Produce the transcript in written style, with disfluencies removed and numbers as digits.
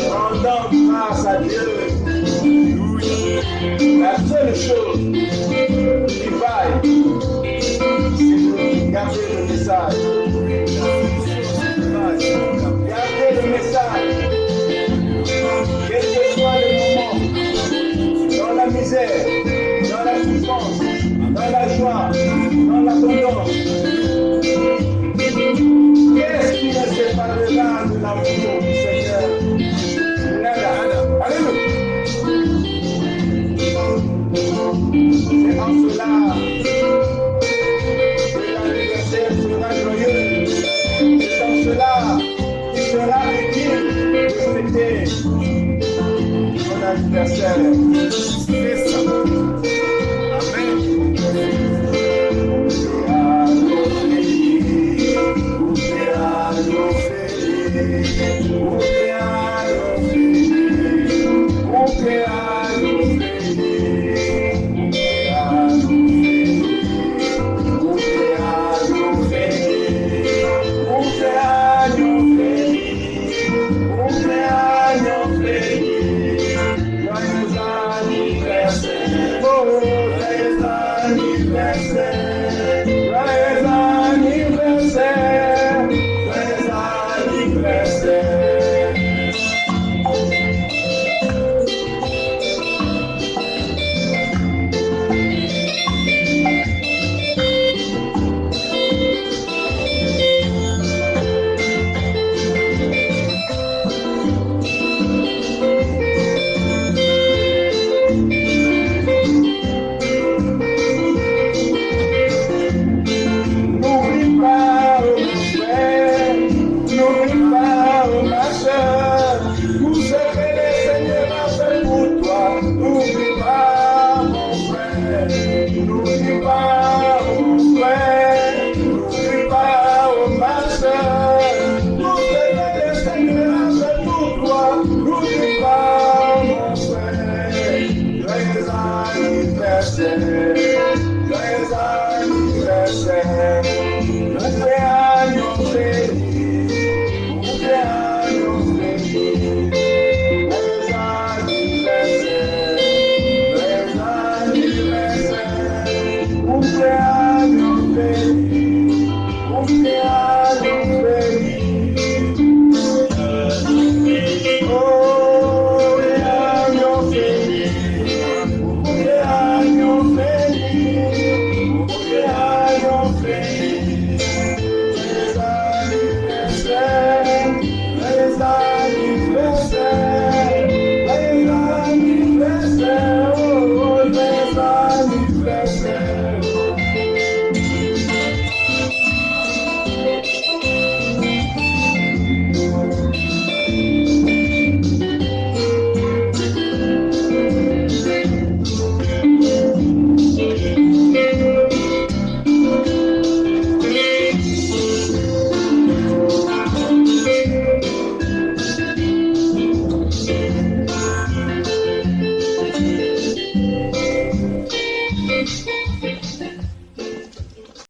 Rendons grâce à Dieu. La seule chose qui vaille, c'est de garder le message. Gardez le message. Quel que soit le moment, dans la misère, dans la souffrance, dans la joie, dans l'abondance. Qu'est-ce qui nous séparera de l'amour du Seigneur? Nada. Alléluia. C'est en cela que l'anniversaire sera joyeux. C'est en cela qu'il sera utile de fêter son anniversaire. C'est ça. Amen.